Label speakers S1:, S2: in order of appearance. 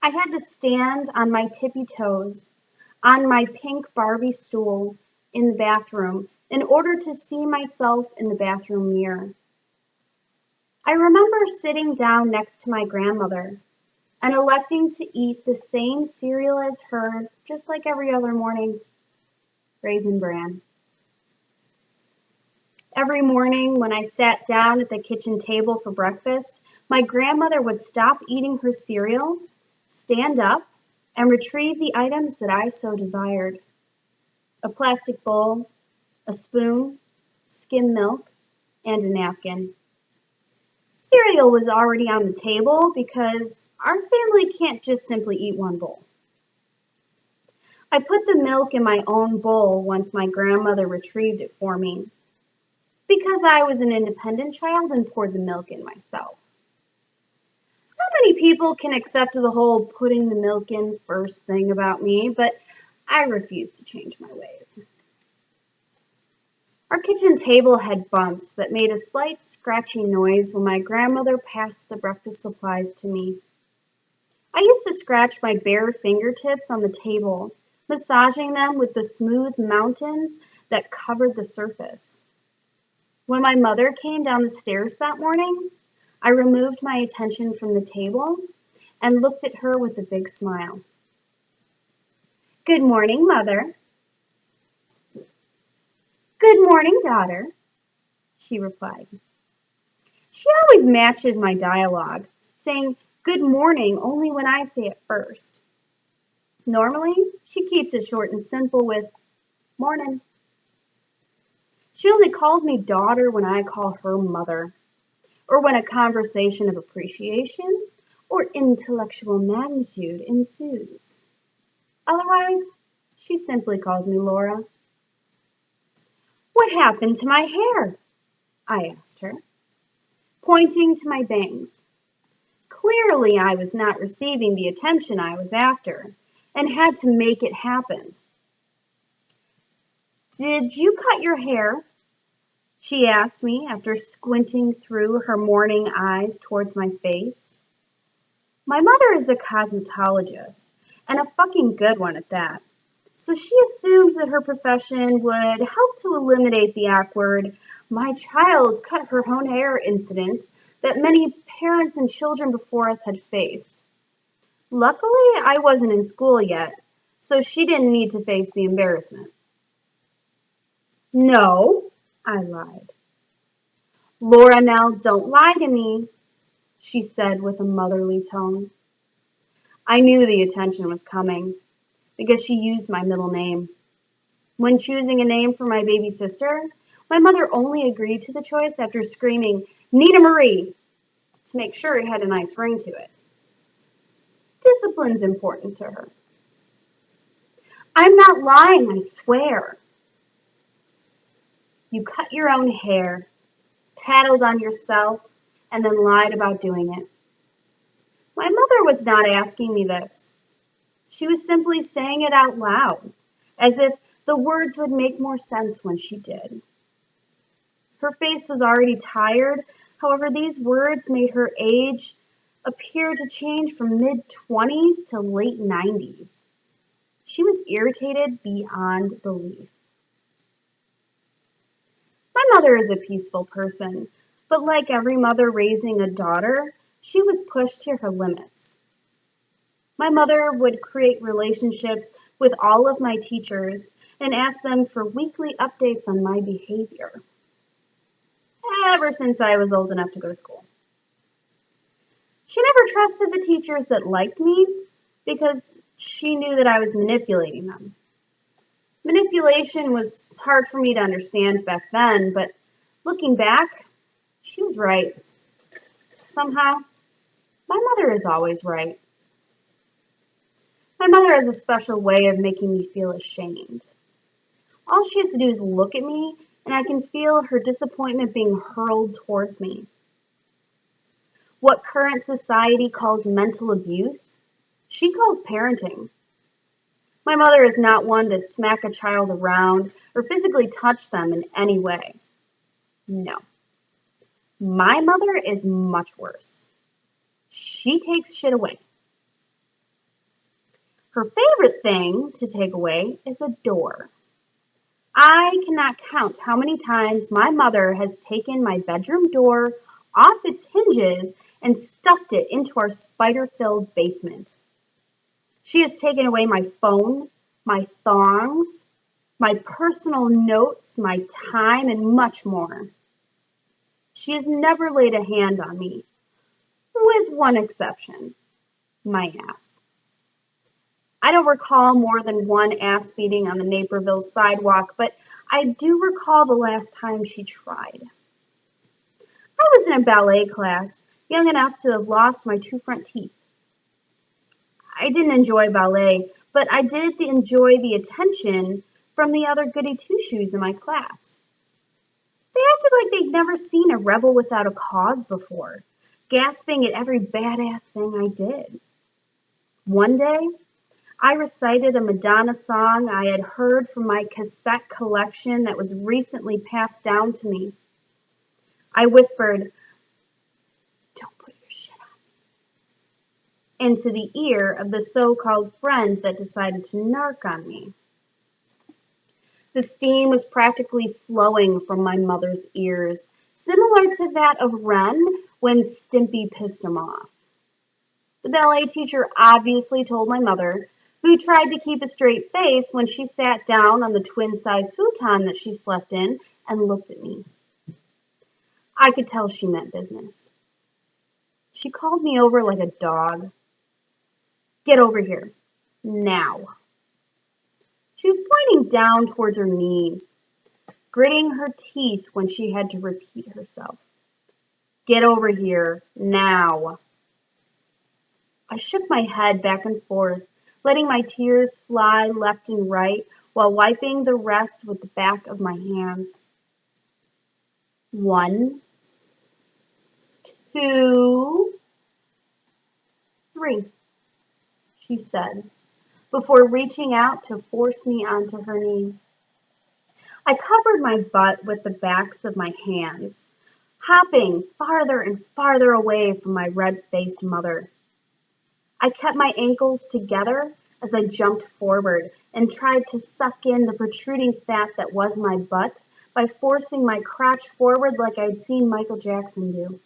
S1: I had to stand on my tippy toes on my pink Barbie stool in the bathroom in order to see myself in the bathroom mirror. I remember sitting down next to my grandmother and electing to eat the same cereal as her, just like every other morning, Raisin Bran. Every morning when I sat down at the kitchen table for breakfast, my grandmother would stop eating her cereal, stand up, and retrieve the items that I so desired: a plastic bowl, a spoon, skim milk, and a napkin. Cereal was already on the table because our family can't just simply eat one bowl. I put the milk in my own bowl once my grandmother retrieved it for me, because I was an independent child and poured the milk in myself. Not many people can accept the whole putting the milk in first thing about me, but I refuse to change my ways. Our kitchen table had bumps that made a slight scratchy noise when my grandmother passed the breakfast supplies to me. I used to scratch my bare fingertips on the table, massaging them with the smooth mountains that covered the surface. When my mother came down the stairs that morning, I removed my attention from the table and looked at her with a big smile. "Good morning, Mother." "Good morning, daughter," she replied. She always matches my dialogue, saying good morning only when I say it first. Normally, she keeps it short and simple with morning. She only calls me daughter when I call her mother, or when a conversation of appreciation or intellectual magnitude ensues. Otherwise, she simply calls me Laura. "What happened to my hair?" I asked her, pointing to my bangs. Clearly, I was not receiving the attention I was after, and had to make it happen. "Did you cut your hair?" she asked me after squinting through her morning eyes towards my face. My mother is a cosmetologist, and a fucking good one at that. So she assumed that her profession would help to eliminate the awkward "my child cut her own hair" incident that many parents and children before us had faced. Luckily, I wasn't in school yet, so she didn't need to face the embarrassment. "No," I lied. "Laura, Nell, don't lie to me," she said with a motherly tone. I knew the attention was coming because she used my middle name. When choosing a name for my baby sister, my mother only agreed to the choice after screaming "Nina Marie" to make sure it had a nice ring to it. Discipline's important to her. "I'm not lying, I swear." "You cut your own hair, tattled on yourself, and then lied about doing it." My mother was not asking me this. She was simply saying it out loud, as if the words would make more sense when she did. Her face was already tired, however, these words made her age appear to change from mid-20s to late 90s. She was irritated beyond belief. My mother is a peaceful person, but like every mother raising a daughter, she was pushed to her limits. My mother would create relationships with all of my teachers and ask them for weekly updates on my behavior, ever since I was old enough to go to school. She never trusted the teachers that liked me because she knew that I was manipulating them. Manipulation was hard for me to understand back then, but looking back, she was right. Somehow, my mother is always right. My mother has a special way of making me feel ashamed. All she has to do is look at me, and I can feel her disappointment being hurled towards me. What current society calls mental abuse, she calls parenting. My mother is not one to smack a child around or physically touch them in any way. No. My mother is much worse. She takes shit away. Her favorite thing to take away is a door. I cannot count how many times my mother has taken my bedroom door off its hinges and stuffed it into our spider-filled basement. She has taken away my phone, my thongs, my personal notes, my time, and much more. She has never laid a hand on me, with one exception, my ass. I don't recall more than one ass beating on the Naperville sidewalk, but I do recall the last time she tried. I was in a ballet class, young enough to have lost my two front teeth. I didn't enjoy ballet, but I did enjoy the attention from the other goody two-shoes in my class. They acted like they'd never seen a rebel without a cause before, gasping at every badass thing I did. One day, I recited a Madonna song I had heard from my cassette collection that was recently passed down to me. I whispered, "Don't put your shit on," into the ear of the so-called friends that decided to narc on me. The steam was practically flowing from my mother's ears, similar to that of Ren when Stimpy pissed him off. The ballet teacher obviously told my mother, who tried to keep a straight face when she sat down on the twin-size futon that she slept in and looked at me. I could tell she meant business. She called me over like a dog. "Get over here. Now." She was pointing down towards her knees, gritting her teeth when she had to repeat herself. "Get over here. Now." I shook my head back and forth, letting my tears fly left and right while wiping the rest with the back of my hands. 1, 2, 3, she said, before reaching out to force me onto her knee. I covered my butt with the backs of my hands, hopping farther and farther away from my red-faced mother. I kept my ankles together as I jumped forward and tried to suck in the protruding fat that was my butt by forcing my crotch forward like I'd seen Michael Jackson do.